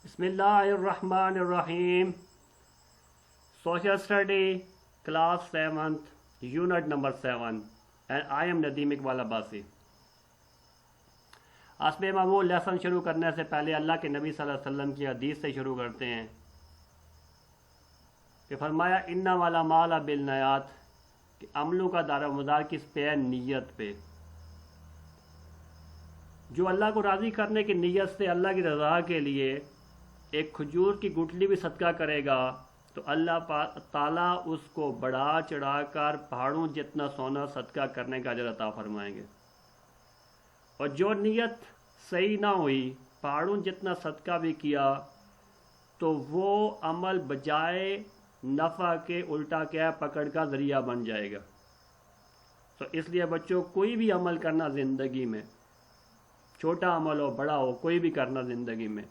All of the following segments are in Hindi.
बिस्मिल्लाहिर्रहमानिर्रहीम। Social study class 7th unit number 7 and I am Nadeem Iqbal Abbasi. आज में मामूल लेसन शुरू करने से पहले अल्लाह के नबी सल्लल्लाहु अलैहि वसल्लम की हदीस से शुरू करते हैं कि फरमाया इन्ना वाला माला बिल नयात कि अमलों का दारोमदार किस पे है? नीयत पे। जो अल्लाह को राज़ी करने की नीयत से अल्लाह की रज़ा के लिए एक खजूर की गुठली भी सदका करेगा तो अल्लाह ताला उसको बढ़ा चढ़ाकर पहाड़ों जितना सोना सदका करने का अजर अता फरमाएंगे। और जो नीयत सही ना हुई, पहाड़ों जितना सदका भी किया, तो वो अमल बजाय नफ़ा के उल्टा क्या पकड़ का ज़रिया बन जाएगा। तो इसलिए बच्चों, कोई भी अमल करना ज़िंदगी में, छोटा अमल हो बड़ा हो, कोई भी करना ज़िंदगी में,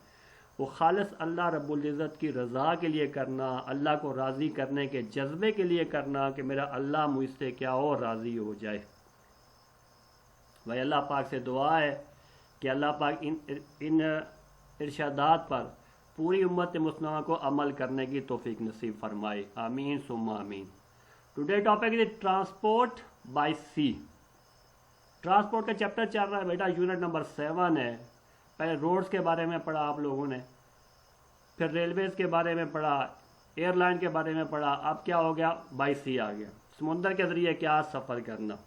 वो खालिस अल्लाह रब्बुल इज़्ज़त की रज़ा के लिए करना, अल्लाह को राज़ी करने के जज्बे के लिए करना कि मेरा अल्लाह मुझसे क्या हो, राज़ी हो जाए। भाई अल्लाह पाक से दुआ है कि अल्लाह पाक इन इरशादात पर पूरी उम्मत मुस्लिमा को अमल करने की तौफीक नसीब फरमाए। आमीन सुम्मा आमीन। Today topic is transport by sea. Transport का चैप्टर चल रहा है बेटा, यूनिट नंबर 7 है। पहले रोड्स के बारे में पढ़ा आप लोगों ने, फिर रेलवेज़ के बारे में पढ़ा, एयरलाइन के बारे में पढ़ा, अब क्या हो गया? बाय सी आ गया। समुंदर के ज़रिए क्या सफ़र करना।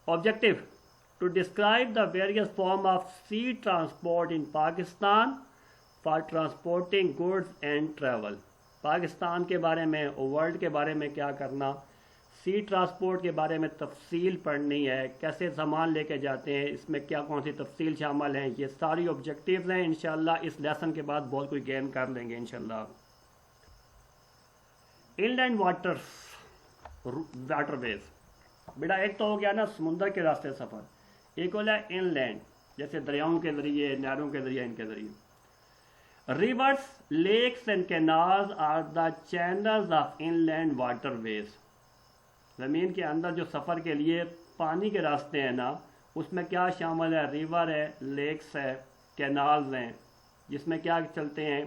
Objective to describe the various form of sea transport in Pakistan for transporting goods and travel. Pakistan के बारे में, वर्ल्ड के बारे में क्या करना, सी ट्रांसपोर्ट के बारे में तफसील पढ़नी है, कैसे सामान लेके जाते हैं, इसमें क्या कौन सी तफसील शामिल है, ये सारी ऑब्जेक्टिव्स हैं। इंशाल्लाह इस लेसन के बाद बहुत कुछ गेन कर लेंगे इंशाल्लाह। इनलैंड वाटरवेज बेटा, एक तो हो गया ना समुंदर के रास्ते सफ़र, एक हो गया इनलैंड, जैसे दरियाओं के ज़रिए, नहरों के ज़रिए, इनके ज़रिए। Rivers, lakes and canals are the channels of inland waterways. ज़मीन के अंदर जो सफ़र के लिए पानी के रास्ते हैं ना, उसमें क्या शामिल है? रिवर है, लेक्स है, कैनाल्स हैं, जिसमें क्या चलते हैं?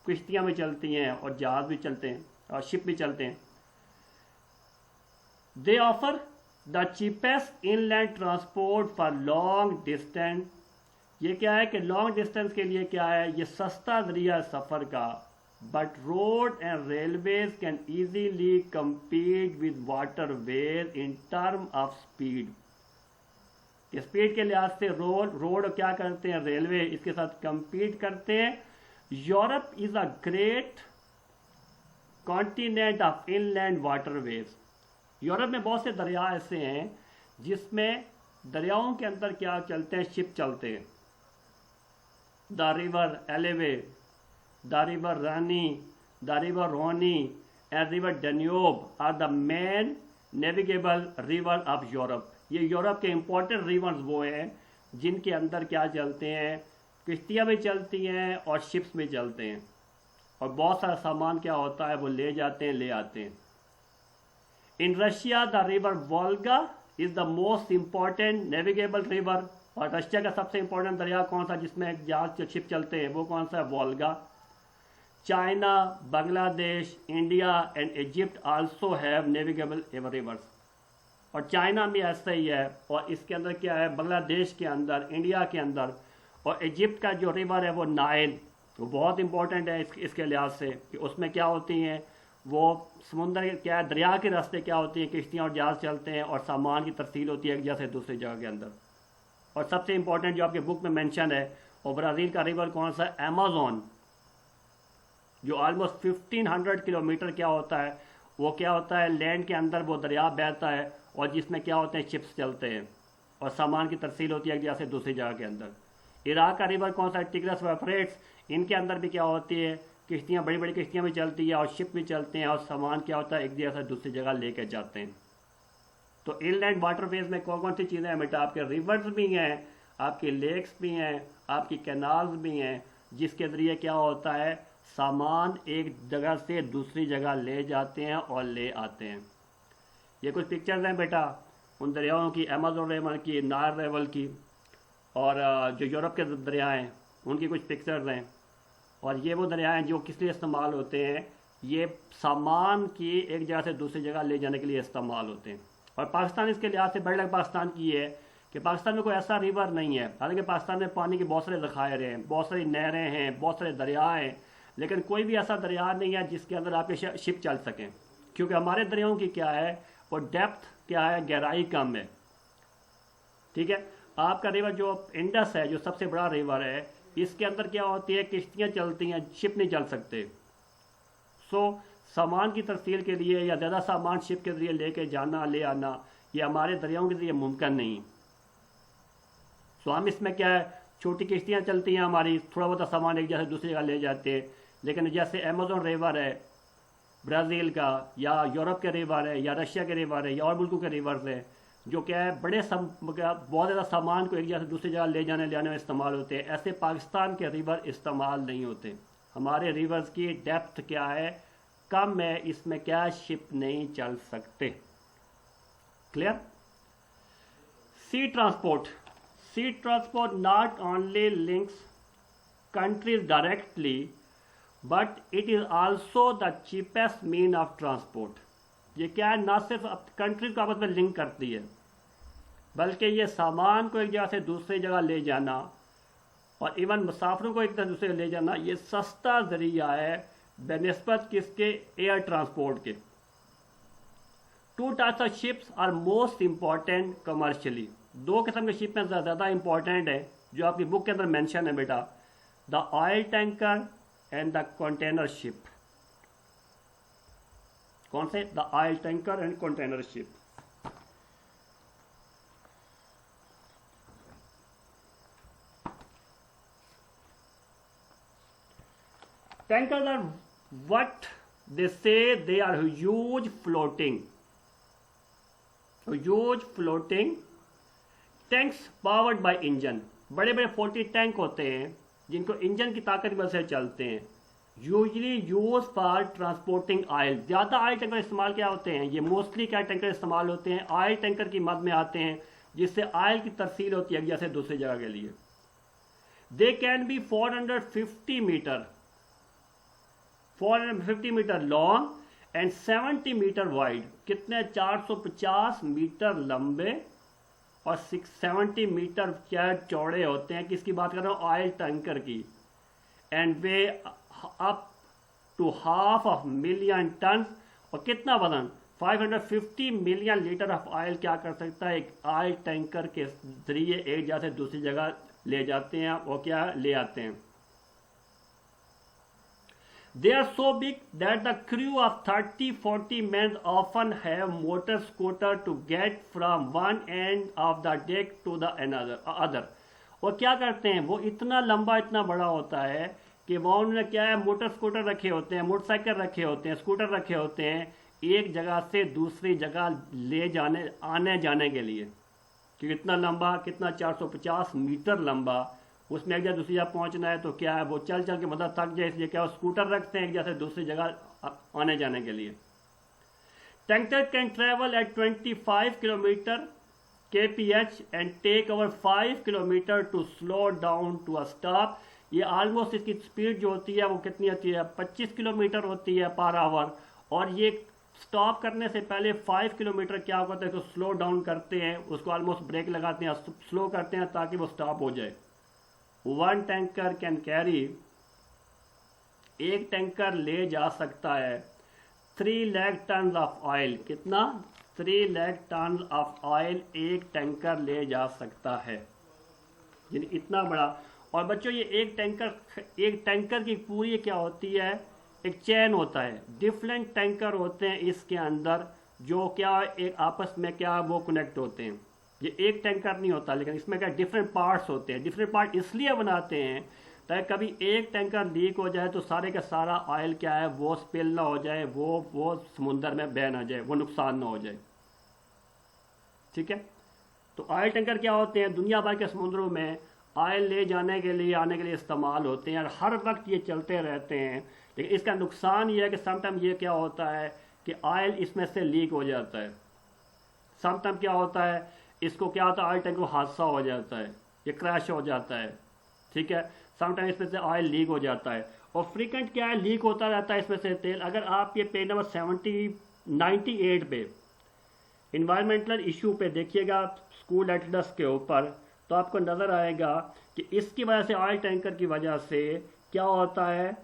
किश्तियाँ भी चलती हैं और जहाज़ भी चलते हैं और शिप भी चलते हैं। दे offer the cheapest inland transport for long distance. ये क्या है कि लॉन्ग डिस्टेंस के लिए क्या है? ये सस्ता ज़रिया सफ़र का। But road and railways can easily compete with waterways in term of speed. Speed के लिहाज से रोड क्या करते हैं? रेलवे इसके साथ compete करते हैं। Europe is a great continent of inland waterways. Europe में बहुत से दरिया ऐसे हैं जिसमें दरियाओं के अंदर क्या चलते हैं? शिप चलते हैं। द रिवर एलेवे, the river Rani, the river Rhoni and river Danube are the main navigable river of Europe. ये यूरोप के इम्पोर्टेंट रिवर्स वो हैं जिनके अंदर क्या चलते हैं? किश्तियाँ भी चलती हैं और शिप्स भी चलते हैं, और बहुत सारा सामान क्या होता है वो ले जाते हैं, ले आते हैं। In Russia the river Volga is the most important navigable river. और रशिया का सबसे इम्पोर्टेंट दरिया कौन सा जिसमें जहाज शिप चलते हैं? वो कौन सा है? Volga. China, Bangladesh, India and Egypt also have navigable reverse. और चाइना भी ऐसा ही है, और इसके अंदर क्या है? बांग्लादेश के अंदर, इंडिया के अंदर, और इजिप्ट का जो रिवर है वो नाइल, वो बहुत इंपॉर्टेंट है इसके लिहाज से कि उसमें क्या होती हैं? वो समुंदर क्या है, दरिया के रास्ते क्या होती हैं? किश्तियाँ और जहाज चलते हैं और सामान की तरसील होती है एक जगह से दूसरी जगह के अंदर। और सबसे इंपॉर्टेंट जो आपके बुक में मेंशन है, और ब्राज़ील का रिवर कौन सा? अमेज़न, जो ऑलमोस्ट 1500 किलोमीटर क्या होता है? वो क्या होता है? लैंड के अंदर वो दरिया बहता है, और जिसमें क्या होते हैं? शिप्स चलते हैं और सामान की तरसील होती है एक जगह से दूसरी जगह के अंदर। इराक का रिवर कौन सा? टिग्रिस व यूफ्रेट्स। इनके अंदर भी क्या होती है? किश्तियाँ, बड़ी बड़ी किश्तियाँ भी चलती है और शिप भी चलते हैं, और सामान क्या होता है? एक जगह से दूसरी जगह लेकर जाते हैं। तो इनलैंड वाटरवेज में कौन कौन सी चीज़ें हैं बेटा? आपके रिवर्स भी हैं, आपके लेक्स भी हैं, आपकी कैनाल्स भी हैं, जिसके ज़रिए क्या होता है? सामान एक जगह से दूसरी जगह ले जाते हैं और ले आते हैं। ये कुछ पिक्चर्स हैं बेटा उन दरियाओं की, अमेज़न रिवर की, नाइल रिवर की, और जो यूरोप के दरिया हैं उनकी कुछ पिक्चर्स हैं। और ये वो दरिया हैं जो किस लिए इस्तेमाल होते हैं, ये सामान की एक जगह से दूसरी जगह ले जाने के लिए इस्तेमाल होते हैं। और पाकिस्तान इसके लिहाज से बड़े पाकिस्तान की है कि पाकिस्तान में कोई ऐसा रिवर नहीं है। हालांकि पाकिस्तान में पानी के बहुत सारे ज़खायर हैं, बहुत सारी नहरें हैं, बहुत सारे दरिया हैं, लेकिन कोई भी ऐसा दरिया नहीं है जिसके अंदर आपके शिप चल सकें। क्योंकि हमारे दरियाओं की क्या है, वो डेप्थ क्या है, गहराई कम है। ठीक है, आपका रिवर जो इंडस है, जो सबसे बड़ा रिवर है, इसके अंदर क्या होती है, किश्तियाँ चलती हैं, शिप नहीं चल सकते। सो सामान की तरसील के लिए या ज़्यादा सामान शिप के जरिए लेके जाना ले आना, ये हमारे दरियाओं के जरिए मुमकिन नहीं। सो हम इसमें क्या है, छोटी किश्तियाँ चलती हैं हमारी, थोड़ा बहुत सामान एक जगह से दूसरी जगह ले जाते हैं। लेकिन जैसे अमेज़न रिवर है ब्राज़ील का, या यूरोप के रिवर है, या रशिया के रिवर है, या और मुल्कों के रिवर्स है, जो क्या है बहुत ज़्यादा सामान को एक जगह से दूसरी जगह ले जाने में इस्तेमाल होते हैं। ऐसे पाकिस्तान के रिवर इस्तेमाल नहीं होते। हमारे रिवर्स की डेप्थ क्या है, कम है, इसमें क्या शिप नहीं चल सकते। Clear. Sea transport not only links countries directly but it is also the cheapest mean of transport. ये क्या है, ना सिर्फ कंट्रीज को आपस में लिंक करती है, बल्कि ये सामान को एक जगह से दूसरी जगह ले जाना और इवन मुसाफिरों को एक तरह दूसरे ले जाना, ये सस्ता जरिया है बेनिस्बत किसके, एयर ट्रांसपोर्ट के। Two types of ships are most important commercially. दो किस्म के शिप में ज़्यादा इंपॉर्टेंट है, जो आपकी बुक के अंदर मेंशन है बेटा, the oil tanker and the container ship. कौन से, the oil tanker and container ship. Tankers are what they say they are huge floating tanks powered by engine। बड़े बड़े 40 टैंक होते हैं जिनको इंजन की ताकत की वजह से चलते हैं। Usually use for transporting oil. ज़्यादा ऑयल टैंकर इस्तेमाल क्या होते हैं, ये मोस्टली क्या टैंकर इस्तेमाल होते हैं, ऑयल टैंकर की मद में आते हैं, जिससे ऑयल की तरसील होती है एक जगह से दूसरी जगह के लिए। They can be 450 metre long and 70 metre wide. कितने, 450 मीटर लंबे और 70 मीटर क्या चौड़े होते हैं। किसकी बात कर रहा हूँ, ऑयल टैंकर की। And weigh up to 500,000 ton. और कितना वजन, 550 मिलियन लीटर ऑफ ऑयल क्या कर सकता है, एक ऑयल टैंकर के जरिए एक जगह से दूसरी जगह ले जाते हैं और क्या ले आते हैं। They are so big that the crew of 30-40 men often have motor scooter to get from one end of the deck to the other। और क्या करते हैं, वो इतना लंबा इतना बड़ा होता है कि वहाँ उन्होंने क्या है, मोटर स्कूटर रखे होते हैं, मोटरसाइकिल रखे होते हैं, स्कूटर रखे होते हैं, एक जगह से दूसरी जगह ले जाने आने जाने के लिए। कि कितना लंबा, कितना 450 मीटर लंबा, उसमें एक जगह दूसरी जगह पहुंचना है तो क्या है, वो चल चल के मतलब थक जाए, इसलिए क्या स्कूटर रखते हैं एक जगह से दूसरी जगह आने जाने के लिए। Tanker can travel at 25 kilometre kph and take over 5 kilometre to slow down to a stop. ये ऑलमोस्ट इसकी स्पीड जो होती है वो कितनी होती है, 25 किलोमीटर होती है पर आवर। और ये स्टॉप करने से पहले 5 किलोमीटर क्या होता है, तो स्लो डाउन करते हैं, उसको ऑलमोस्ट ब्रेक लगाते हैं, स्लो करते हैं ताकि वो स्टॉप हो जाए। वन टैंकर कैन कैरी, एक टैंकर ले जा सकता है 3 लाख टन ऑफ ऑयल। कितना, 3 लाख टन ऑफ ऑयल एक टैंकर ले जा सकता है, यानी इतना बड़ा। और बच्चों ये एक टैंकर की पूरी क्या होती है, एक चैन होता है, डिफरेंट टैंकर होते हैं इसके अंदर, जो क्या एक आपस में क्या वो कनेक्ट होते हैं। ये एक टैंकर नहीं होता, लेकिन इसमें क्या डिफरेंट पार्ट्स होते हैं। डिफरेंट पार्ट इसलिए बनाते हैं ताकि कभी एक टैंकर लीक हो जाए तो सारे का सारा ऑयल क्या है वो स्पिल ना हो जाए, वो समुंदर में बह ना जाए, वो नुकसान ना हो जाए। ठीक है, तो ऑयल टैंकर क्या होते हैं, दुनिया भर के समुद्रों में ऑयल ले जाने के लिए आने के लिए इस्तेमाल होते हैं और हर वक्त ये चलते रहते हैं। लेकिन इसका नुकसान ये है कि समटाइम ये क्या होता है कि ऑयल इसमें से लीक हो जाता है। समटाइम क्या होता है, इसको क्या होता है, ऑयल टैंक को हादसा हो जाता है, ये क्रैश हो जाता है, ठीक है। समटाइम इसमें से ऑयल लीक हो जाता है, और फ्रीक्वेंट क्या है, लीक होता रहता है इसमें से तेल। अगर आप ये पेज नंबर 98 पे इन्वायरमेंटल इशू पे देखिएगा स्कूल एटलस के ऊपर, तो आपको नज़र आएगा कि इसकी वजह से, ऑयल टैंकर की वजह से क्या होता है,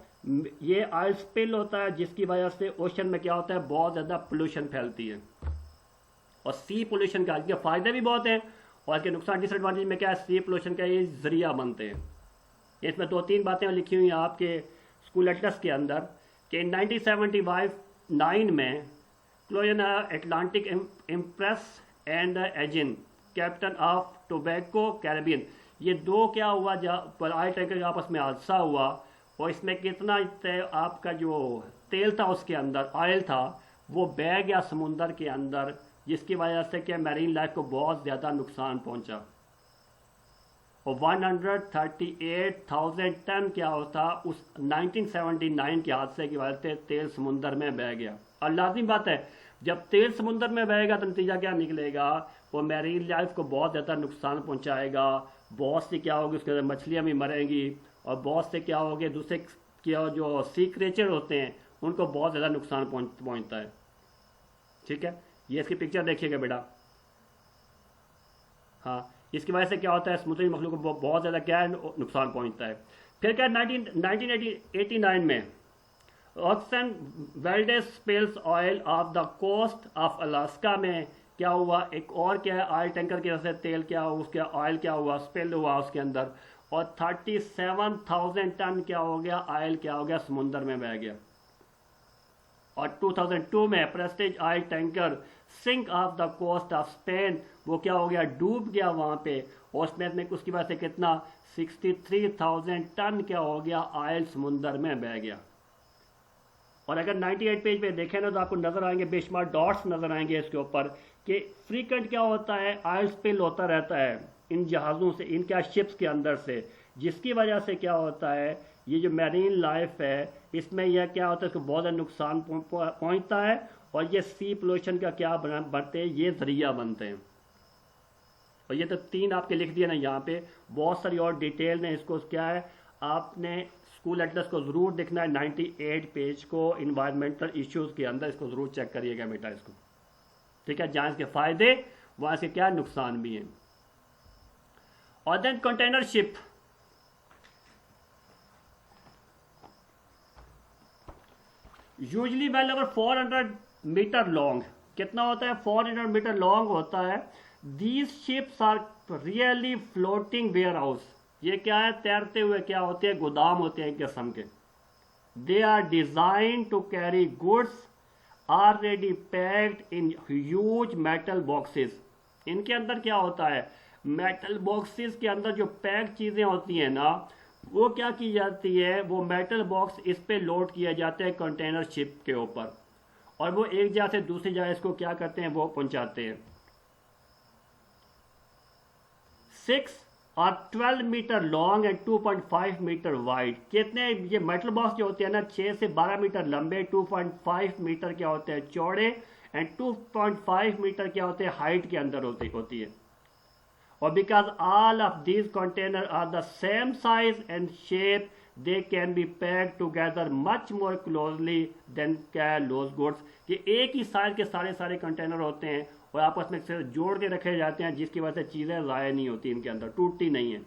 ये ऑयल स्पिल होता है, जिसकी वजह से ओशन में क्या होता है, बहुत ज़्यादा पोल्यूशन फैलती है। और सी पोल्यूशन का इसके फ़ायदे भी बहुत हैं, और इसके नुकसान डिसएडवांटेज में क्या है, सी पोल्यूशन का ये जरिया बनते हैं। इसमें 2-3 बातें लिखी हुई हैं आपके स्कूल एटलस के अंदर कि 1979 में क्लोजन Atlantic empress and Aegean captain off Tobago Caribbean, ये दो क्या हुआ, जब ऑयल टैंकर के आपस में हादसा हुआ, और इसमें कितना आपका जो तेल था उसके अंदर, ऑयल था, वो बह गया समुंदर के अंदर, जिसकी वजह से क्या मैरीन लाइफ को बहुत ज़्यादा नुकसान पहुंचा। और 138,000 टन क्या होता उस 1979 के हादसे की वजह से तेल समुंदर में बह गया। और लाजिम बात है, जब तेल समुंदर में बहेगा तो नतीजा क्या निकलेगा, वो मैरीन लाइफ को बहुत ज़्यादा नुकसान पहुंचाएगा। बहुत सी क्या होगी, उसके अंदर मछलियाँ भी मरेंगी, और बहुत से क्या होंगे, दूसरे क्या जो सी क्रिएचर होते हैं उनको बहुत ज़्यादा नुकसान पहुंचता है, ठीक है। ये इसकी पिक्चर देखिएगा बेटा, हाँ, इसकी वजह से क्या होता है, समुद्री मखलूक को बहुत ज़्यादा क्या है, नुकसान पहुंचता है। फिर क्या 1989 में Exxon Valdez spills oil off the coast of Alaska में क्या हुआ, एक और क्या है, ऑयल टैंकर की वजह से तेल क्या हुआ, उसका ऑयल क्या हुआ, स्पिल हुआ उसके अंदर, और 37,000 टन क्या हो गया, ऑयल क्या हो गया, समुंदर में बह गया। और 2002 में Prestige oil tanker sink off the coast of Spain, वो क्या हो गया, डूब गया वहाँ पे, और उसमें उसकी वजह से कितना 63,000 टन क्या हो गया, ऑयल समुंदर में बह गया। और अगर 98 पेज पे देखें ना, तो आपको नजर आएंगे बेशुमार डॉट्स नजर आएंगे इसके ऊपर कि फ्रीक्वेंट क्या होता है, ऑयल स्पिल होता रहता है इन जहाज़ों से, इनके शिप्स के अंदर से, जिसकी वजह से क्या होता है, ये जो मैरीन लाइफ है इसमें यह क्या होता है, इसको बहुत ज़्यादा नुकसान पहुंचता है, और ये सी पोल्यूशन का क्या बनते हैं, ये जरिया बनते हैं। और ये तो 3 आपके लिख दिए ना यहाँ पे, बहुत सारी और डिटेल ने इसको क्या है, आपने स्कूल एटलस को ज़रूर देखना है, 98 पेज को इन्वायरमेंटल इश्यूज़ के अंदर, इसको ज़रूर चेक करिएगा बेटा इसको, ठीक है। जहाँ इसके फ़ायदे वहाँ इसके क्या नुकसान भी हैं। और then container ship, usually well over 400 metre long, कितना होता है, 400 मीटर लॉन्ग होता है। These ships are really floating warehouse, ये क्या है, तैरते हुए क्या होते हैं, गोदाम होते हैं एक किस्म के। They are design to carry goods already packed in huge metal boxes, इनके अंदर क्या होता है, मेटल बॉक्सेस के अंदर जो पैक चीजें होती हैं ना, वो क्या की जाती है, वो मेटल बॉक्स इस पे लोड किया जाता है कंटेनर शिप के ऊपर, और वो एक जगह से दूसरी जगह इसको क्या करते हैं, वो पहुंचाते हैं। 6 और 12 metre long and 2.5 metre wide, कितने ये मेटल बॉक्स जो होते हैं ना, 6 से 12 मीटर लंबे, 2.5 मीटर क्या होते हैं चौड़े, एंड 2.5 मीटर क्या होते हैं हाइट के अंदर होती है। और because all of these container are the same size and shape, they can be packed together much more closely than loose goods, कि एक ही साइज के सारे कंटेनर होते हैं और आपस में से जोड़ के रखे जाते हैं, जिसकी वजह से चीज़ें ज़ाया नहीं होती, इनके अंदर टूटती नहीं है।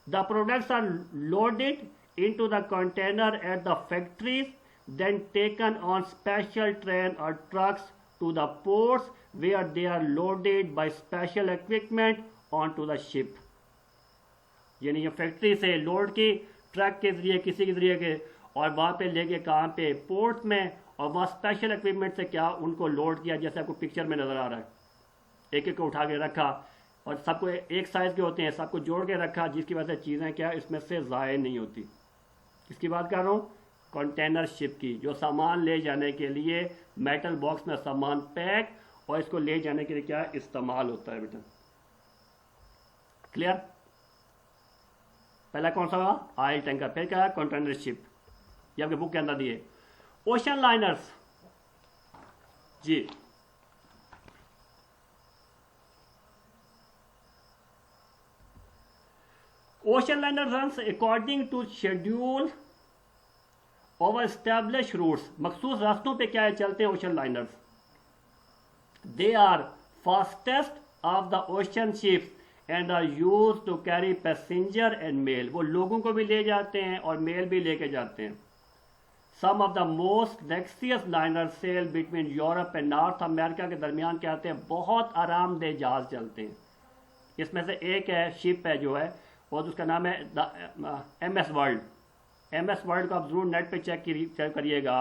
The products are loaded into the container at the factories, then taken on special train और trucks to the ports where they are loaded by special equipment on to the ship, यानी ये फैक्ट्री से लोड की ट्रक के जरिए, किसी के जरिए के, और वहाँ पे लेके कहाँ पे, पोर्ट में, और वहाँ स्पेशल इक्विपमेंट से क्या उनको लोड किया, जैसे आपको पिक्चर में नज़र आ रहा है, एक एक को उठा के रखा, और सबको एक साइज़ के होते हैं, सबको जोड़ के रखा, जिसकी वजह से चीज़ें क्या इसमें से ज़ाया नहीं होती। किसकी बात कर रहा हूँ, कंटेनर शिप की, जो सामान ले जाने के लिए मेटल बॉक्स में सामान पैक, और इसको ले जाने के लिए क्या इस्तेमाल होता है बेटा, क्लियर। पहला कौन सा हुआ, ऑयल टैंकर, फिर क्या है कंटेनर शिप, ये आपके बुक के अंदर दिए। ओशन लाइनर्स जी, ocean liner runs according to schedule over establish routes, मखसूस रास्तों पे क्या है चलते हैं ocean liners. They are fastest of the ocean ships and are use to carry passenger and mail, वो लोगों को भी ले जाते हैं और मेल भी लेके जाते हैं। Some of the most luxurious liner sail between Europe and North America के दरमियान क्या आते हैं, बहुत आरामदेह जहाज चलते हैं। इसमें से एक है शिप है जो है और उसका नाम है MS वर्ल्ड। MS वर्ल्ड को आप ज़रूर नेट पे चेक करिएगा,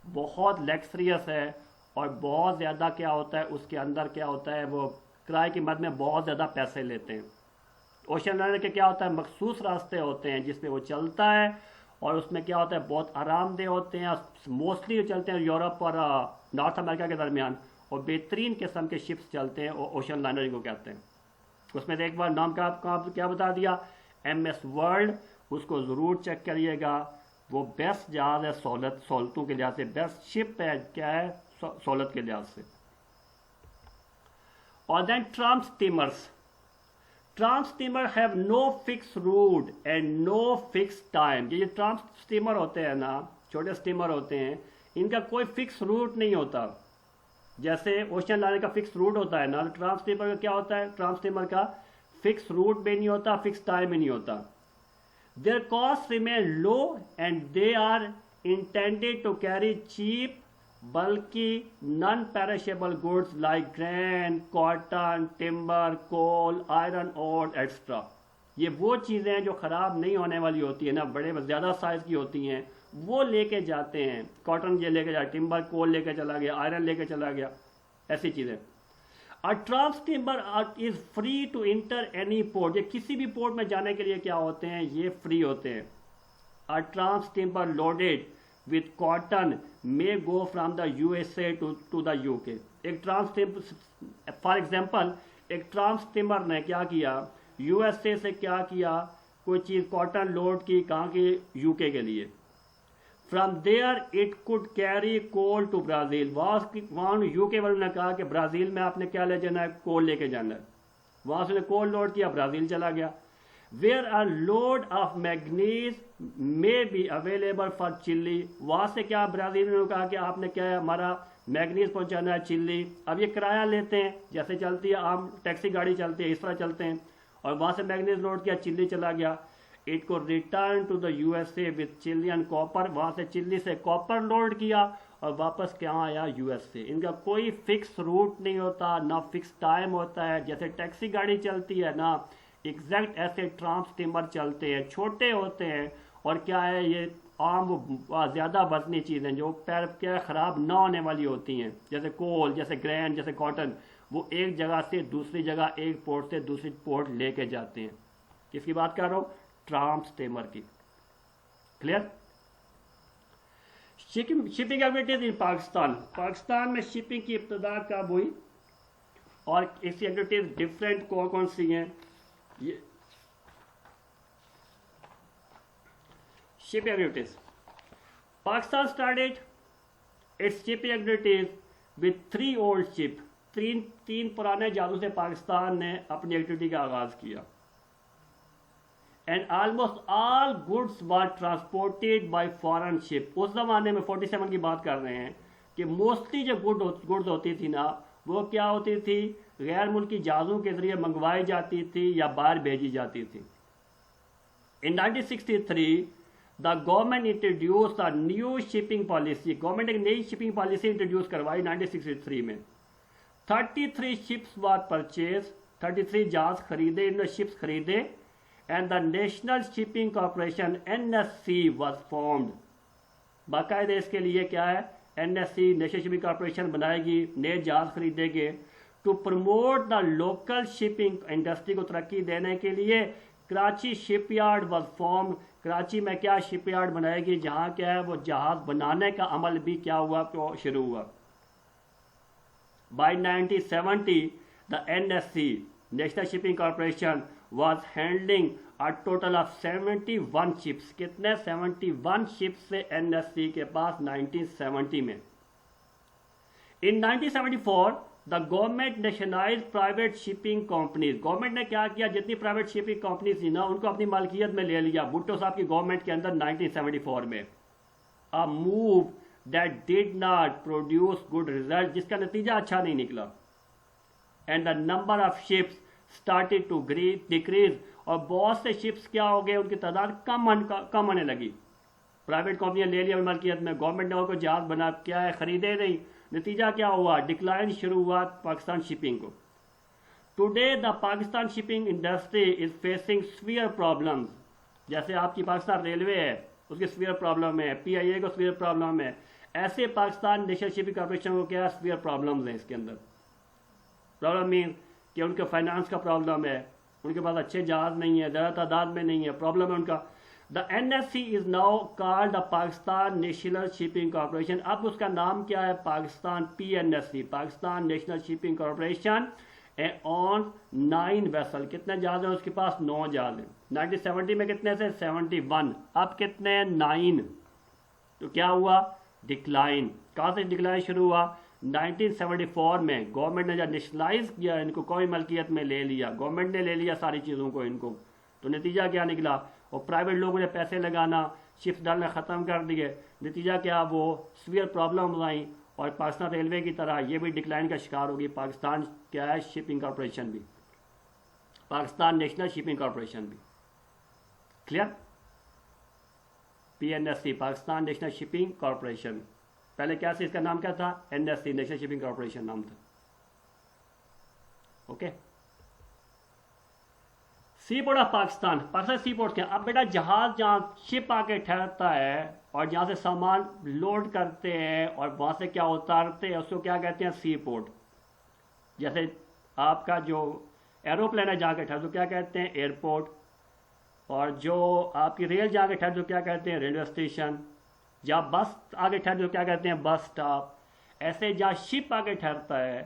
बहुत लग्जरियस है और बहुत ज़्यादा क्या होता है उसके अंदर क्या होता है, वो किराए की मद में बहुत ज़्यादा पैसे लेते हैं। ओशन लाइनर के क्या होता है, मखसूस रास्ते होते हैं जिसमें वो चलता है और उसमें क्या होता है बहुत आरामदेह होते हैं, मोस्टली चलते हैं यूरोप और नॉर्थ अमेरिका के दरमियान, और बेहतरीन किस्म के शिप्स चलते हैं ओशन लाइनर को कहते हैं। उसमें एक बार नाम का क्या बता दिया, MS वर्ल्ड, उसको ज़रूर चेक करिएगा, वो बेस्ट जहाज़ है सहूलतों के लिहाज से, बेस्ट शिप है क्या है सहूलत के लिहाज से। और then tramp steamers, tramp steamer have no fix route and no fix time. ये ट्रांस स्टीमर होते हैं ना, छोटे स्टीमर होते हैं, इनका कोई फिक्स रूट नहीं होता। जैसे ओशन लाइनर का फिक्स रूट होता है ना, ट्रांस स्टीमर का क्या होता है, ट्रांस स्टीमर का फिक्स रूट भी नहीं होता, फिक्स टाइम भी नहीं होता। Their cost remain low and they are intended to carry cheap बल्कि non perishable goods like grain, cotton, timber, coal, iron ore extra. ये वो चीज़ें हैं जो ख़राब नहीं होने वाली होती है ना, बड़े ज़्यादा साइज़ की होती हैं, वो लेके जाते हैं। कॉटन ये लेके जाए, टिम्बर कोल लेके चला गया, आयरन लेके चला गया, ऐसी चीज़ें। A tramp steamer is free to enter any port, ये किसी भी पोर्ट में जाने के लिए क्या होते हैं, ये फ्री होते हैं। A tramp steamer loaded with cotton may go from the USA to the UK। एक ट्रांस टिम्बर फॉर एग्जाम्पल, एक ट्रांस टिम्बर ने क्या किया, USA से क्या किया, कोई चीज़ कॉटन लोड की, कहाँ की, UK के लिए। From there it could carry coal to Brazil, वहाँ UK वालों ने कहा कि ब्राज़ील में आपने क्या ले जाना है, कोल लेके जाना है। वहाँ से कोल लोड किया, ब्राज़ील चला गया। Where a load of manganese may be available for Chile, वहाँ से क्या ब्राज़ील ने कहा कि आपने क्या है, हमारा मैग्नीज पहुँचाना है चिल्ली। अब ये किराया लेते हैं, जैसे चलती है आम टैक्सी गाड़ी चलती है, इस तरह चलते हैं, और वहाँ से मैग्नीज लोड किया, चिल्ली चला गया। इट को return to the USA with Chilean copper, वहाँ से चिल्ली से कॉपर लोड किया और वापस क्या आया, USA। इनका कोई फिक्स रूट नहीं होता, ना फिक्स टाइम होता है। जैसे टैक्सी गाड़ी चलती है ना, एग्जैक्ट ऐसे ट्रांस स्टीमर चलते हैं, छोटे होते हैं और क्या है, ये आम ज़्यादा वजनी चीज़ें जो पैर क्या ख़राब ना होने वाली होती हैं, जैसे कोल, जैसे ग्रेन, जैसे कॉटन, वो एक जगह से दूसरी जगह, एक पोर्ट से दूसरी पोर्ट लेके जाते हैं। किसकी बात कर रहा हूँ, ट्रांस स्टीमर की। Clear. Shipping activities in Pakistan, Pakistan में शिपिंग की इब्तिदा कब हुई और इसकी एक्टिविटीज डिफरेंट कौन कौन सी हैं। ये shipping activities, Pakistan started it's shipping activities with 3 old ship, तीन पुराने जहाज़ों से पाकिस्तान ने अपनी एक्टिविटी का आगाज किया। And almost all goods were transported by foreign ship. उस जमाने में 47 की बात कर रहे हैं कि मोस्टली जो गुड्स होती थी ना, वो क्या होती थी, गैर मुल्की जहाज़ों के जरिए मंगवाई जाती थी या बाहर भेजी जाती थी। इन 1963 the government introduce the new shipping policy, government एक नई शिपिंग पॉलिसी इंट्रोड्यूस करवाई 1963 में। 33 शिप्स वर परचेज, 33 जहाज खरीदे, इन्होंने शिप्स खरीदे। And the national shipping corporation NSC was formed, बाकायदे इसके लिए क्या है, NSC नेशनल शिपिंग कॉरपोरेशन बनाएगी, नए जहाज खरीदेंगे। To promote the local shipping industry को तरक्की देने के लिए Karachi shipyard was form, Karachi में क्या शिपयार्ड बनाएगी, जहाँ क्या है वो जहाज बनाने का अमल भी क्या हुआ, तो शुरू हुआ। By 1970 the NSC National shipping Corporation was handling a total of 71 ships, कितने, 71 ships से NSC के पास 1970 में। In 1974 the government nationalise private shipping companies, government ने क्या किया, जितनी प्राइवेट शिपिंग कंपनीज थी ना उनको अपनी मालकियत में ले लिया भुट्टो साहब की गवर्नमेंट के अंदर 1974 में। A move that did not produce good result, जिसका नतीजा अच्छा नहीं निकला। And the number of ships started to decrease, और बहुत से शिप्स क्या हो गए, उनकी तादाद कम होने लगी। प्राइवेट कंपनियां ले लिया मालकियत में, गवर्नमेंट ने उनको जहाज बना क्या है खरीदे नहीं, नतीजा क्या हुआ, डिक्लाइन शुरू हुआ पाकिस्तान शिपिंग को। Today the Pakistan shipping industry is facing severe problems, जैसे आपकी पाकिस्तान रेलवे है उसकी सीवियर प्रॉब्लम है, PIA को सीवियर प्रॉब्लम है, ऐसे पाकिस्तान नेशनल शिपिंग कॉर्पोरेशन को क्या सीवियर प्रॉब्लम्स हैं इसके अंदर। प्रॉब्लम मीन कि उनके फाइनेंस का प्रॉब्लम है, उनके पास अच्छे जहाज नहीं है, ज़्यादा तादाद में नहीं है, प्रॉब्लम है उनका। The NSC is now called the Pakistan national shipping corporation, अब उसका नाम क्या है, Pakistan PNSC, Pakistan national shipping corporation. On 9 vessel, कितने जहाज हैं उसके पास, 9 जहाज हैं। 1970 में कितने से, 71, अब कितने हैं, 9। तो क्या हुआ, डिक्लाइन। कहाँ से डिक्लाइन शुरू हुआ, 1974 में गवर्नमेंट ने जब नेशनलाइज किया, इनको कोई मलकियत में ले लिया, गवर्नमेंट ने ले लिया सारी चीज़ों को इनको, तो नतीजा क्या निकला, और प्राइवेट लोगों ने पैसे लगाना, शिप्स डालना ख़त्म कर दिए, नतीजा क्या, वो सीवियर प्रॉब्लम आई, और पाकिस्तान रेलवे की तरह ये भी डिक्लाइन का शिकार होगी। पाकिस्तान क्या है, शिपिंग कॉर्पोरेशन भी, पाकिस्तान नेशनल शिपिंग कॉर्पोरेशन भी। Clear, PNSC Pakistan national shipping corporation, पहले क्या से इसका नाम क्या था, NSC नेशनल शिपिंग कॉर्पोरेशन नाम था। Okay, sea port of Pakistan, Pakistan sea port क्या, अब बेटा जहाज जहाँ शिप आके ठहरता है और जहाँ से सामान लोड करते हैं और वहाँ से क्या उतारते हैं उसको क्या कहते हैं, सी पोर्ट। जैसे आपका जो एरोप्लेन है जहाँ के ठहर तो क्या कहते हैं, एयरपोर्ट, और जो आपकी रेल जहाँ के ठहर तो क्या कहते हैं, रेलवे स्टेशन, जहाँ बस आगे ठहर तो क्या कहते हैं, बस स्टॉप। ऐसे जहाँ शिप आगे ठहरता है,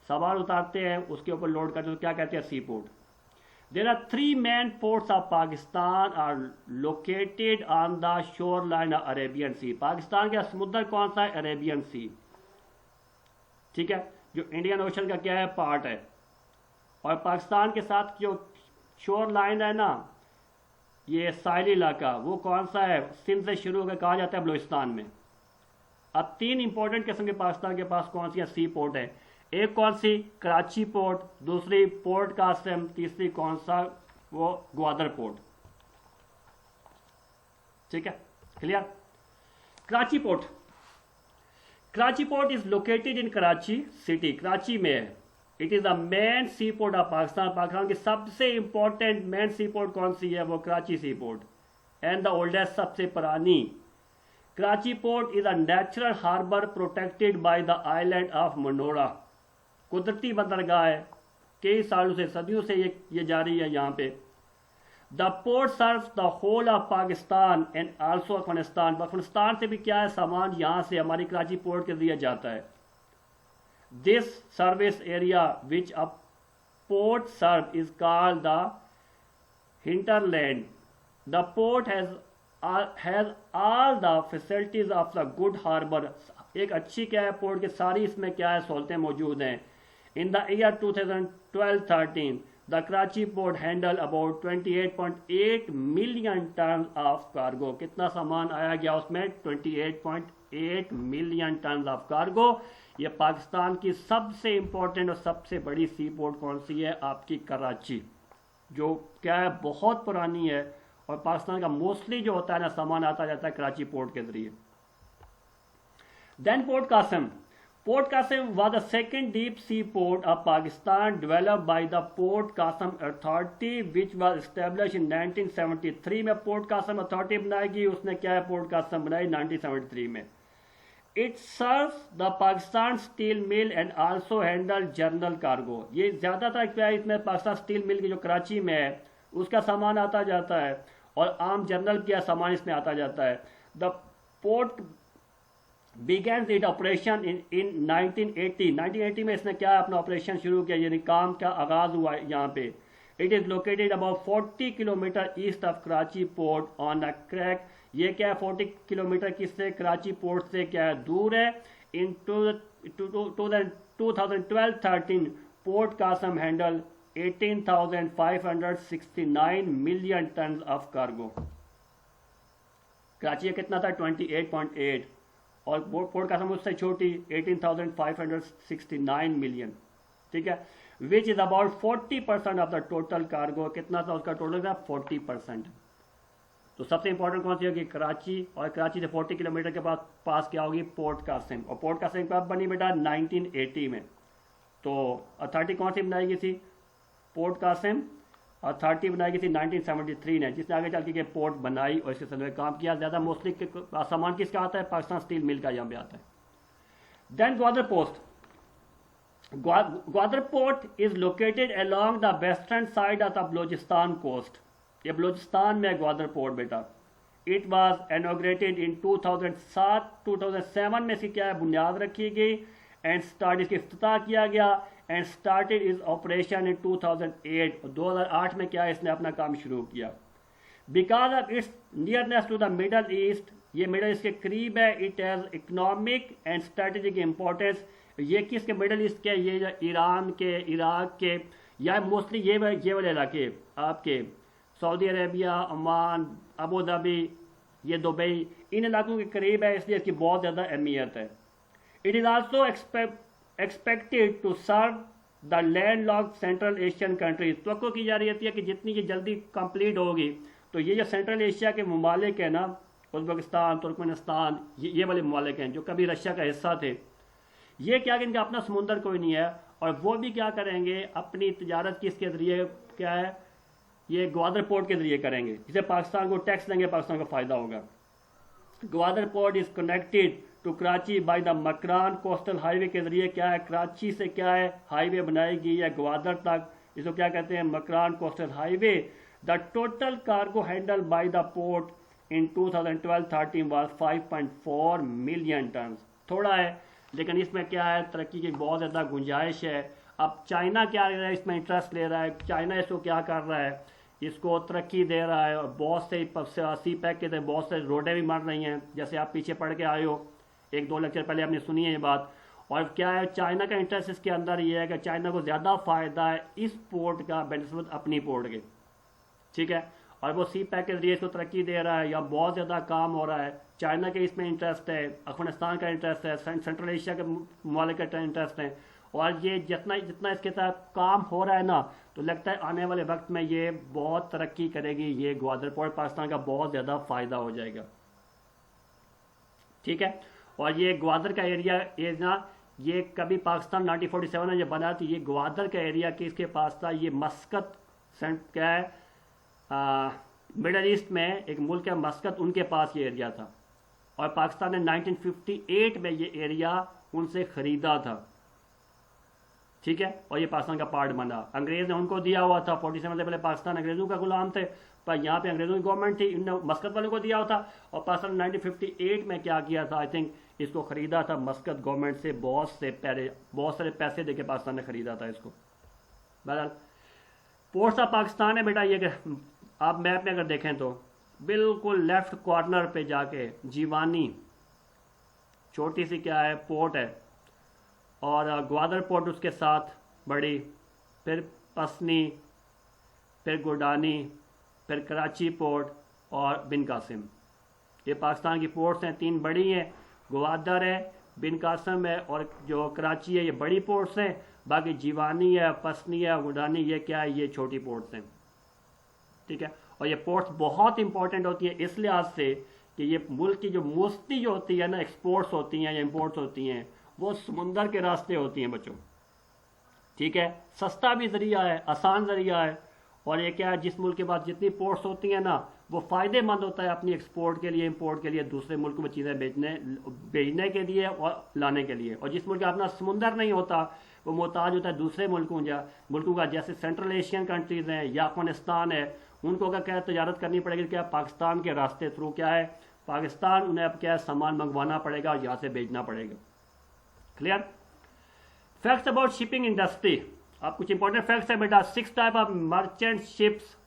सामान उतारते हैं, उसके ऊपर लोड करते हैं तो क्या कहते हैं, सी port. There are 3 main ports of Pakistan are located on the shoreline of Arabian Sea. Pakistan का समुद्र कौन सा है, अरेबियन सी, ठीक है, जो इंडियन ओशन का क्या है, पार्ट है। और पाकिस्तान के साथ जो शोर लाइन है ना, ये साहिली इलाका, वो कौन सा है, सिंध से शुरू होकर कहा जाता है बलूचिस्तान में। अब 3 इंपॉर्टेंट किस्म के पाकिस्तान के पास कौन सी सी पोर्ट है, एक कौन सी, कराची पोर्ट, दूसरी पोर्ट कासिम, तीसरी कौन सा, वो ग्वादर पोर्ट। ठीक है, clear. Karachi port, Karachi port is located in Karachi city, Karachi में है। It is the main sea port of Pakistan, Pakistan की सबसे इंपॉर्टेंट मेन सी पोर्ट कौन सी है, वो Karachi sea port, and the oldest, सबसे पुरानी। Karachi port is a natural harbour protected by the island of Manora, कुदरती बंदरगाह है, कई सालों से, सदियों से ये जारी है यहाँ पे। The port serves the whole of Pakistan and also Afghanistan, Afghanistan से भी क्या है सामान यहाँ से हमारी कराची पोर्ट के जरिए जाता है। This service area which a port serve is called the hinterland. The port has all the facilities of the good harbour, एक अच्छी क्या है पोर्ट के सारी इसमें क्या है सहूलतें मौजूद हैं। In the year 2012-13 the Karachi port handle about 28.8 million ton of cargo, कितना सामान आया गया उसमें, 28.8 मिलियन टन ऑफ कार्गो। ये पाकिस्तान की सबसे इंपॉर्टेंट और सबसे बड़ी सी पोर्ट कौन सी है, आपकी कराची, जो क्या है बहुत पुरानी है, और पाकिस्तान का मोस्टली जो होता है ना सामान आता जाता है कराची पोर्ट के जरिए। Then Port Qasim. Port Qasim was the second deep sea port of Pakistan developed by the Port Qasim Authority which was established in 1973 में Port Qasim Authority बनाएगी, उसने क्या है Port Qasim बनाई 1973 में। It serves the Pakistan Steel Mill and also handle general cargo. ये ज़्यादातर क्या है इसमें पाकिस्तान स्टील मिल की जो कराची में है उसका सामान आता जाता है, और आम जनरल क्या सामान इसमें आता जाता है। The port begins it operation in 1980 में इसने क्या अपना ऑपरेशन शुरू किया, यानी काम का आगाज हुआ यहाँ पे। It is located about 40 kilometre east of Karachi port on a crack, ये क्या है 40 किलोमीटर किससे, कराची पोर्ट से क्या है दूर है। In 2010 2012-13 port Qasim handle 18,569 million ton of cargo. Karachi का कितना था 28.8 और पोर्ट कासम उससे छोटी 18,569 मिलियन, ठीक है, which is about 40% of the total cargo. कितना था उसका टोटल था 40%। तो सबसे इंपॉर्टेंट कौन सी होगी कराची, और कराची से 40 किलोमीटर के पास क्या होगी पोर्ट कासिम। और पोर्ट कासिम कब बनी बेटा 1980 में। तो अथॉरिटी कौन सी बनाई गई थी पोर्ट कासिम, अथॉरिटी बनाई गई थी 1973 ने, जिसने आगे चल के पोर्ट बनाई और इसके संदर्भ में काम किया। ज्यादा मोस्टली सामान किसका आता है पाकिस्तान स्टील मिल का यहाँ पे आता है। Then Gwadar post, Gwadar port is located along the western side of the Balochistan coast. ये बलोचिस्तान में है ग्वादर पोर्ट बेटा। इट वॉज इनॉग्रेटेड इन 2007 में इसकी क्या है बुनियाद रखी गई एंड स्टार्ट इसकी इफ्तिताह किया गया and started its operation in 2008। 2008 में क्या इसने अपना काम शुरू किया। Because of its nearness to the Middle East, ये मिडल ईस्ट के करीब है। It has economic and strategic importance. ये किसके मिडल ईस्ट के, ये ईरान के, इराक के, या मोस्टली ये वाले इलाके आपके Saudi Arabia, Oman, Abu Dhabi, ये दुबई, इन इलाकों के करीब है, इसलिए इसकी बहुत ज़्यादा अहमियत है। It is also expected to serve the land lock Central Asian countries. तो की जा रही है कि जितनी ये जल्दी कंप्लीट होगी तो ये जो सेंट्रल एशिया के ममालिक है ना, उज़्बेकिस्तान, तुर्कमेनिस्तान, ये वाले ममालिक हैं जो कभी रशिया का हिस्सा थे, ये क्या कि इनका अपना समुंदर कोई नहीं है और वो भी क्या करेंगे अपनी तजारत किसके ज़रिए क्या है ये ग्वादर पोर्ट के जरिए करेंगे, जिसे पाकिस्तान को टैक्स देंगे, पाकिस्तान को फायदा होगा। Gwadar port is connected to Karachi by the Makran Coastal Highway के जरिए क्या है कराची से क्या है हाईवे बनाई गई है ग्वादर तक, इसको क्या कहते हैं Makran Coastal Highway. The total cargo handle by the port in 2012-13 was 5.4 million ton. थोड़ा है लेकिन इसमें क्या है तरक्की की बहुत ज़्यादा गुंजाइश है। अब चाइना क्या है इसमें इंटरेस्ट ले रहा है, चाइना इसको क्या कर रहा है, इसको तरक्की दे रहा है और बहुत से सी पैक के बहुत से रोडें भी बन रही हैं, जैसे आप पीछे पढ़ के आए हो 1-2 लेक्चर पहले आपने सुनी है ये बात। और क्या है चाइना का इंटरेस्ट इसके अंदर ये है कि चाइना को ज़्यादा फ़ायदा है इस पोर्ट का बेनिस्बत अपनी पोर्ट के, ठीक है, और वो सी पैक के जरिए इसको तरक्की दे रहा है या बहुत ज़्यादा काम हो रहा है। चाइना के इसमें इंटरेस्ट है, अफगानिस्तान का इंटरेस्ट है, सेंट्रल एशिया के ममालिक का इंटरेस्ट है। और ये जितना इसके साथ काम हो रहा है ना तो लगता है आने वाले वक्त में ये बहुत तरक्की करेगी, ये ग्वादर पोर्ट पाकिस्तान का बहुत ज़्यादा फ़ायदा हो जाएगा, ठीक है। और ये ग्वादर का एरिया ना ये कभी पाकिस्तान 1947 में जब बना थी ये ग्वादर का एरिया किसके पास था, ये मस्कत क्या है मिडल ईस्ट में एक मुल्क है मस्कत, उनके पास ये एरिया था और पाकिस्तान ने 1958 में ये एरिया उनसे ख़रीदा था, ठीक है, और ये पाकिस्तान का पार्ट बना। अंग्रेज ने उनको दिया हुआ था, 47 से पहले पाकिस्तान अंग्रेजों का गुलाम थे, पर यहाँ पे अंग्रेजों की गवर्नमेंट थी, इन्होंने मस्कत वालों को दिया हुआ था। और पाकिस्तान ने 1958 में क्या किया था, आई थिंक इसको ख़रीदा था मस्कत गवर्नमेंट से, बहुत सारे पैसे देके पाकिस्तान ने ख़रीदा था इसको। बहरहाल पोर्ट्स ऑफ पाकिस्तान है बेटा, ये आप मैप में अगर देखें तो बिल्कुल लेफ्ट कॉर्नर पे जाके जीवानी छोटी सी क्या है पोर्ट है और ग्वादर पोर्ट उसके साथ बड़ी, फिर पसनी, फिर गुडानी, फिर कराची पोर्ट और बिन कासिम। ये पाकिस्तान की पोर्ट्स हैं, 3 बड़ी हैं, ग्वादर है, बिन कासिम है और जो कराची है, ये बड़ी पोर्ट्स हैं। बाकी जीवानी है, पसनी है, गुडानी, ये क्या है, ये छोटी पोर्ट्स हैं, ठीक है। और ये पोर्ट्स बहुत इंपॉर्टेंट होती है इस लिहाज से कि ये मुल्क की जो मोस्टली जो होती है ना एक्सपोर्ट्स होती हैं या इम्पोर्ट्स होती हैं वो समुंदर के रास्ते होती हैं बच्चों, ठीक है। सस्ता भी ज़रिया है, आसान ज़रिया है। और ये क्या है जिस मुल्क के पास जितनी पोर्ट्स होती हैं ना वो फ़ायदेमंद होता है अपनी एक्सपोर्ट के लिए, इंपोर्ट के लिए, दूसरे मुल्क में चीज़ें भेजने के लिए और लाने के लिए। और जिस मुल्क का अपना समुंदर नहीं होता वो मोहताज होता है दूसरे मुल्कों का, जैसे सेंट्रल एशियन कंट्रीज़ हैं या अफगानिस्तान है, उनको अगर क्या तजारत करनी पड़ेगी क्या पाकिस्तान के रास्ते थ्रू क्या है पाकिस्तान उन्हें अब क्या है सामान मंगवाना पड़ेगा और यहाँ से भेजना पड़ेगा। Clear. Facts about shipping industry, आप कुछ इंपॉर्टेंट फैक्ट्स है बेटा। 6 type of merchant ships,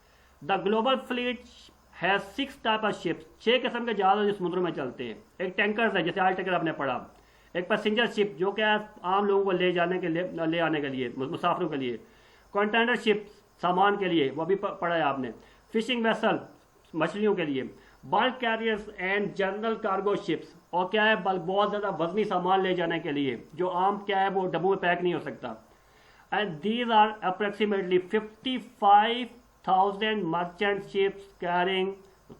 the global fleet has 6 type of ships, 6 किस्म के जहाज जो समुद्रों में चलते हैं। एक टैंकर्स है जैसे आल टैंकर आपने पढ़ा, एक पैसेंजर शिप जो क्या है आम लोगों को ले जाने के लिए, ले आने के लिए, मुसाफिरों के लिए। कंटेनर शिप सामान के लिए, वो भी पढ़ा है आपने। फिशिंग वेसल मछलियों के लिए। Bulk carriers and general cargo ships, और क्या है बल्क बहुत ज़्यादा वजनी सामान ले जाने के लिए जो आम क्या है वो डब्बों में पैक नहीं हो सकता। And these are approximately 55,000 merchant ships carrying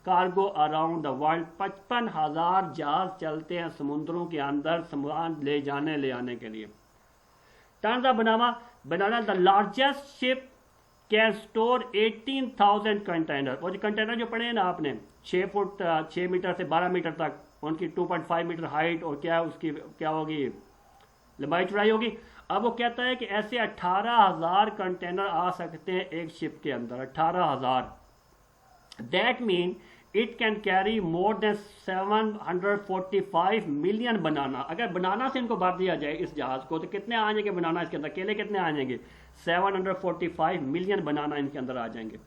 cargo around the world. 55,000 जहाज चलते हैं समुद्रों के अंदर सामान ले जाने ले आने के लिए। Turns of banana the largest ship can store 18,000 container. और जो कंटेनर जो पड़े हैं ना आपने 6 फुट 6 मीटर से 12 मीटर तक, उनकी 2.5 मीटर हाइट और क्या उसकी क्या होगी लंबाई चौड़ाई होगी। अब वो कहता है कि ऐसे 18,000 कंटेनर आ सकते हैं एक शिप के अंदर, 18,000। That mean it can carry more than 745 million banana. अगर बनाना से इनको भर दिया जाए इस जहाज को तो कितने आ जाएंगे बनाना इसके अंदर, केले कितने आ जाएंगे? 745 मिलियन बनाना इनके अंदर आ जाएंगे।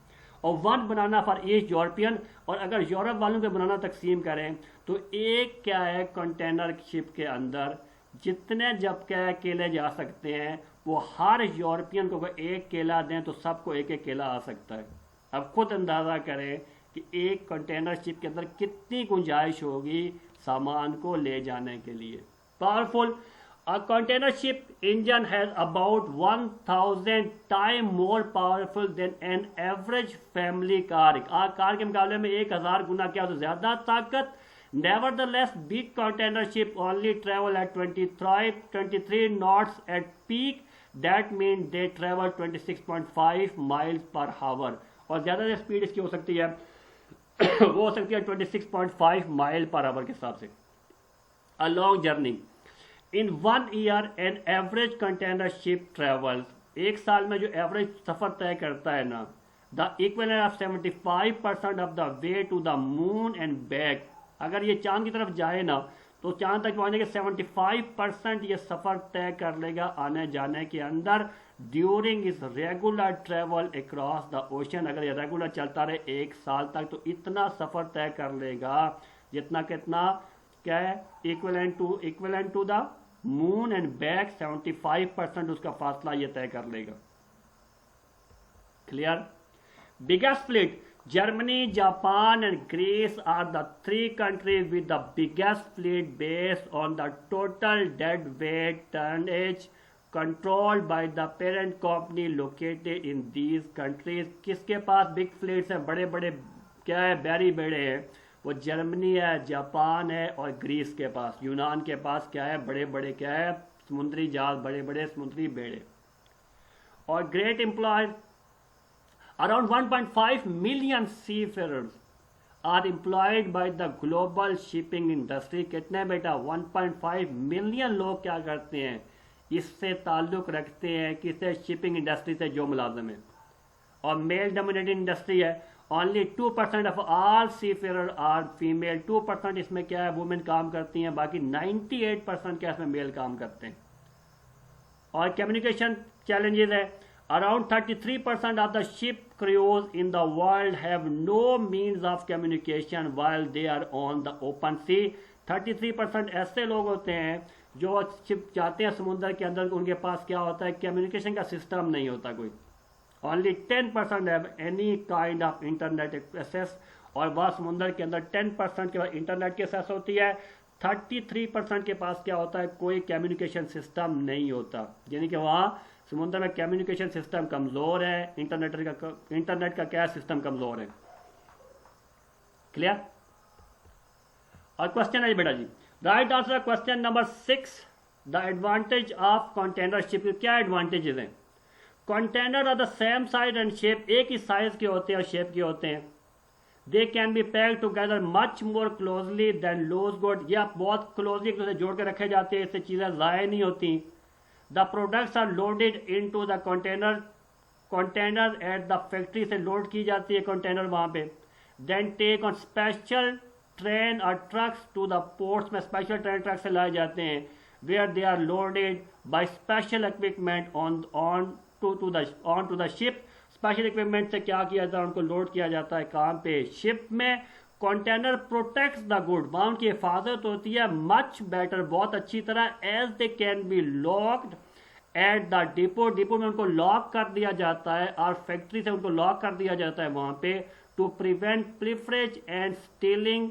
और 1 बनाना फॉर ईच यूरोपियन। और अगर यूरोप वालों के बनाना तकसीम करें तो एक क्या है कंटेनर शिप के अंदर जितने जब क्या है केले जा सकते हैं, वो हर यूरोपियन को अगर एक केला दें तो सबको एक एक केला आ सकता है। अब खुद अंदाज़ा करें कि एक कंटेनर शिप के अंदर कितनी गुंजाइश होगी सामान को ले जाने के लिए। Powerful. A container ship engine has about 1,000 times more powerful than an average family car। Car के मुकाबले में 1,000 गुना क्या तो ज़्यादा ताकत। Nevertheless, big container ship only travel at 23 knots at peak. That means they travel 26.5 miles per hour। और ज़्यादा स्पीड इसकी हो सकती है वो हो सकती है 26.5 माइल पर आवर के हिसाब से। A long journey। In 1 year an average container ship travels। एक साल में जो एवरेज सफर तय करता है ना, the equivalent of 75% of the way to the moon and back। अगर ये चांद की तरफ जाए ना तो चांद तक पहुंचने के 75% ये सफर तय कर लेगा आने जाने के अंदर। During is regular travel across the ocean. अगर ये रेगुलर चलता रहे एक साल तक तो इतना सफर तय कर लेगा जितना कितना क्या है equivalent to the moon and back. 75% उसका फासला ये तय कर लेगा। Clear. Biggest fleet. Germany, Japan and Greece are the 3 countries with the biggest fleet based on the total deadweight tonnage controlled by the parent company located in these countries। किसके पास बिग फ्लीट्स हैं, बड़े बड़े क्या है बैरी बेड़े हैं? वो जर्मनी है, जापान है और ग्रीस के पास, यूनान के पास क्या है बड़े बड़े क्या है समुद्री जहाज, बड़े बड़े समुद्री बेड़े। और great employees. Around 1.5 million seafarers are employed by the global shipping industry। कितने बेटा? 1.5 मिलियन लोग क्या करते हैं, इससे ताल्लुक़ रखते हैं किससे? शिपिंग इंडस्ट्री से जो मुलाजिम है। और मेल डोमिनेटेड इंडस्ट्री है। Only 2% of all seafarers are female। 2% इसमें क्या है वुमेन काम करती हैं, बाकी 98% क्या इसमें मेल काम करते हैं। और कम्युनिकेशन चैलेंजेस है। Around 33% of the ship crews in the world have no means of communication while they are on the open sea। 33% ऐसे लोग होते हैं जो शिप जाते हैं समुद्र के अंदर, उनके पास क्या होता है कम्युनिकेशन का सिस्टम नहीं होता कोई। Only 10% have any kind of internet access। और वह समुद्र के अंदर 10% के पास इंटरनेट की एक्सेस होती है। 33% के पास क्या होता है कोई कम्युनिकेशन सिस्टम नहीं होता, यानी कि वहाँ समुद्र में कम्युनिकेशन सिस्टम कमजोर है, इंटरनेट का क्या सिस्टम कमजोर है। क्लियर। और क्वेश्चन है बेटा जी, right answer question number 6। The advantage of container ship. क्या एडवांटेजेस हैं? Container are the same size and shape. एक ही साइज के होते हैं और शेप के होते हैं। They can be packed together much more closely than loose good. ये बहुत क्लोजली एक दूसरे जोड़ के रखे जाते हैं, इससे चीज़ें ज़ाया नहीं होती। The products are loaded into the containers at the factory से लोड की जाती है कंटेनर वहाँ पे। Then take on special train or trucks to the ports में स्पेशल ट्रेन ट्रक से लाए जाते हैं where they are loaded by special equipment onto the ship। Special equipment से क्या किया जाता है उनको लोड किया जाता है कहाँ पे शिप में। कंटेनर प्रोटेक्ट्स द गुड, वहां उनकी हिफाजत होती है मच बेटर, बहुत अच्छी तरह, as they can be locked at the depot, depot में उनको लॉक कर दिया जाता है और फैक्ट्री से उनको लॉक कर दिया जाता है वहां पे, टू प्रिवेंट प्रिफरेज एंड स्टीलिंग।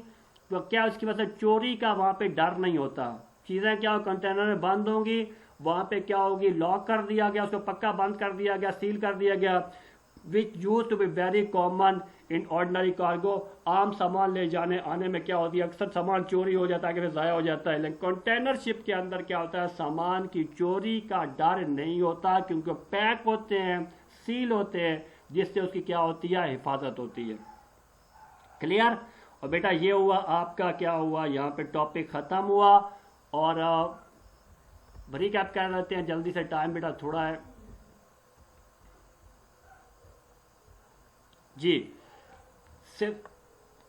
तो क्या उसकी वजह से चोरी का वहां पे डर नहीं होता, चीजें क्या कंटेनर में बंद होंगी, वहां पे क्या होगी, लॉक कर दिया गया, उसको पक्का बंद कर दिया गया, सील कर दिया गया, which use to be very common in ordinary cargo. आम सामान ले जाने आने में क्या होती है, अक्सर सामान चोरी हो जाता है, कि ज़ाया हो जाता है, लेकिन कंटेनर शिप के अंदर क्या होता है, सामान की चोरी का डर नहीं होता, क्योंकि पैक होते हैं, सील होते हैं, जिससे उसकी क्या होती है, हिफाजत होती है। क्लियर। और बेटा ये हुआ आपका क्या हुआ, यहाँ पे टॉपिक खत्म हुआ। और रिकैप कर लेते हैं जल्दी से, टाइम बेटा थोड़ा है जी। सिर्फ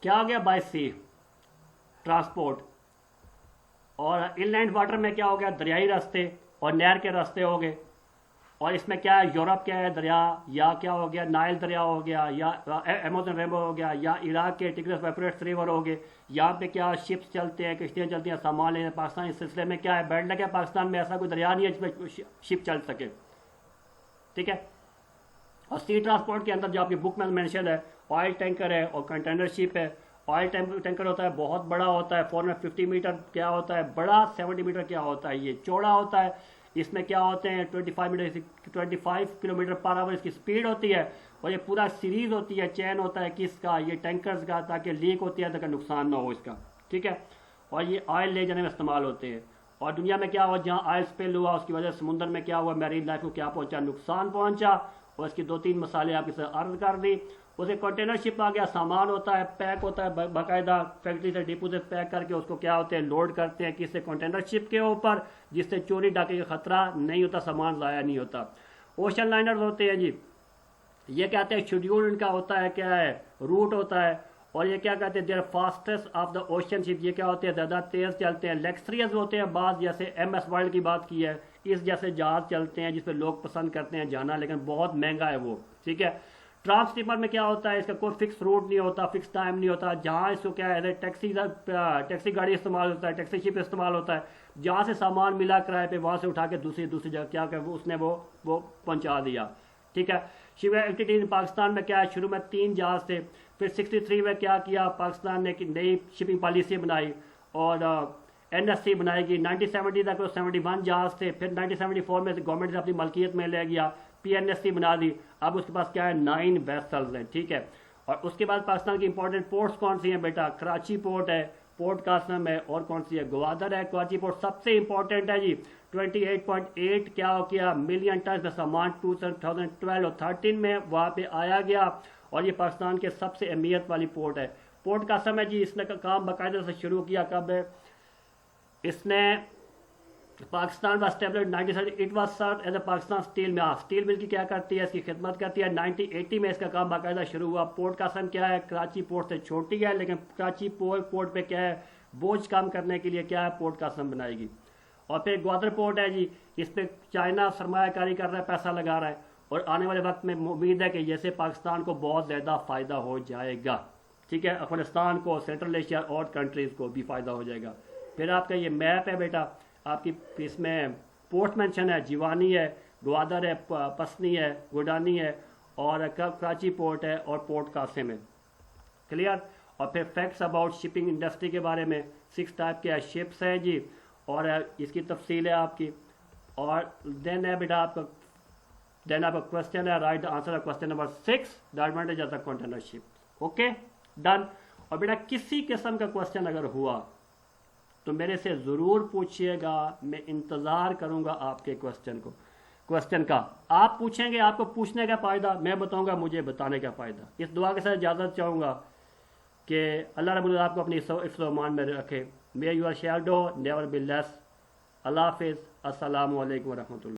क्या हो गया, बाय सी ट्रांसपोर्ट, और इनलैंड वाटर में क्या हो गया, दरियाई रास्ते और नहर के रास्ते हो गए। और इसमें क्या है, यूरोप क्या है दरिया, या क्या हो गया, नाइल दरिया हो गया, या अमेज़न रिवर हो गया, या इराक के टिग्रिस यूफ्रेटिस रिवर हो गए। यहाँ पे क्या शिप्स चलते हैं, किश्तियाँ चलती हैं, सामान लेने। पाकिस्तान इस सिलसिले में क्या है, बैड लग है, पाकिस्तान में ऐसा कोई दरिया नहीं है जिसमें शिप चल सके, ठीक है। और सी ट्रांसपोर्ट के अंदर जो आपकी बुक में मेंशन है, ऑयल टैंकर है और कंटेनर शिप है। ऑयल टैंकर होता है, बहुत बड़ा होता है, 450 मीटर क्या होता है बड़ा, 70 मीटर क्या होता है, ये चौड़ा होता है। इसमें क्या होते हैं 25 किलोमीटर पर आवर इसकी स्पीड होती है। और ये पूरा सीरीज होती है, चैन होता है किसका, ये टैंकर्स का, ताकि लीक होती है ताकि नुकसान ना हो इसका, ठीक है। और ये ऑयल ले जाने में इस्तेमाल होते हैं। और दुनिया में क्या हुआ, जहाँ ऑयल स्पिल हुआ उसकी वजह से समुद्र में क्या हुआ, मैरीन लाइफ को क्या पहुंचा, नुकसान पहुंचा। और इसकी 2-3 मसाले आपके साथ अर्ज कर दी। उसे कंटेनर शिप आ गया, सामान होता है, पैक होता है बाकायदा, फैक्ट्री से डिपो से पैक करके उसको क्या होते हैं, लोड करते हैं किससे, कंटेनर शिप के ऊपर, जिससे चोरी डाके का खतरा नहीं होता, सामान ज़ाया नहीं होता। ओशन लाइनर्स होते हैं जी, ये कहते हैं शेड्यूल इनका होता है, क्या है, रूट होता है। और ये क्या कहते हैं, they're fastest of the ocean ship, ये क्या होते हैं, ज़्यादा तेज़ चलते हैं। लेक्सरियस होते हैं बाद, जैसे MS वर्ल्ड की बात की है, इस जैसे जहाज चलते हैं जिसपे लोग पसंद करते हैं जाना, लेकिन बहुत महंगा है वो, ठीक है। ट्रांसशिपर में क्या होता है, इसका कोई फिक्स रूट नहीं होता, फिक्स टाइम नहीं होता। जहाँ इसको क्या है, टैक्सी गाड़ी इस्तेमाल होता है, टैक्सी शिप इस्तेमाल होता है, जहाँ से सामान मिला किराए पे, वहाँ से उठा के दूसरी जगह क्या कर उसने वो पहुँचा दिया, ठीक है। शिप एक्टिविटी इन पाकिस्तान में क्या है, शुरू में 3 जहाज थे, फिर 63 में क्या किया, पाकिस्तान ने एक नई शिपिंग पॉलिसी बनाई और NSC बनाएगी। 1970 तक तो 71 जहाज थे, फिर 1974 में गवर्नमेंट ने अपनी मलकियत में ले गया, PNSC बना दी। अब उसके पास क्या है, 9 वेसल्स हैं, ठीक है। और उसके बाद पाकिस्तान की इंपॉर्टेंट पोर्ट्स कौन सी हैं बेटा, कराची पोर्ट है, पोर्ट कासम है, और कौन सी है, ग्वादर है। कराची पोर्ट सबसे इंपॉर्टेंट है जी, 28.8 क्या हो गया मिलियन टन का सामान 2012 और 13 में वहाँ पे आया गया। और ये पाकिस्तान के सबसे अहमियत वाली पोर्ट है। पोर्ट कासम है जी, इसने का काम बाकायदा से शुरू किया कब है, इसने Pakistan was established 1930, it was serve as a Pakistan steel mill. Steel mill की क्या करती है, इसकी खिदमत करती है। 1980 में इसका काम बाकायदा शुरू हुआ। पोर्ट कासम क्या है, कराची पोर्ट से छोटी है, लेकिन कराची पोर्ट पे क्या है, बोझ कम करने के लिए क्या है, पोर्ट कासम बनाएगी। और फिर ग्वादर पोर्ट है जी, इस पर चाइना सरमायाकारी कर रहा है, पैसा लगा रहा है, और आने वाले वक्त में उम्मीद है कि जैसे पाकिस्तान को बहुत ज़्यादा फ़ायदा हो जाएगा, ठीक है। अफगानिस्तान को, सेंट्रल एशिया और कंट्रीज़ को भी फ़ायदा हो जाएगा। फिर आपका ये मैप है बेटा, आपकी इसमें पोर्ट मेंशन है, जीवानी है, ग्वादर है, पसनी है, गुडानी है, और कराची पोर्ट है, और पोर्ट कासिम है, क्लियर। और फिर फैक्ट्स अबाउट शिपिंग इंडस्ट्री के बारे में, 6 टाइप के शिप्स हैं जी, और इसकी तफसील है आपकी। और देन है बेटा आपका क्वेश्चन है, right the answer question number 6, the advantage of the container ship. Okay done. और बेटा किसी किस्म का क्वेश्चन अगर हुआ तो मेरे से ज़रूर पूछिएगा, मैं इंतज़ार करूंगा आपके क्वेश्चन का। आप पूछेंगे, आपको पूछने का फ़ायदा, मैं बताऊंगा मुझे बताने का फ़ायदा। इस दुआ के साथ इजाज़त चाहूँगा कि अल्लाह रब्बुल आपको अपनी इफ़्ज़-ओ-मान में रखे। May your shadow never be less. अल्लाह हाफ़िज़। अस्सलामु अलैकुम व रहमतुल्लाह।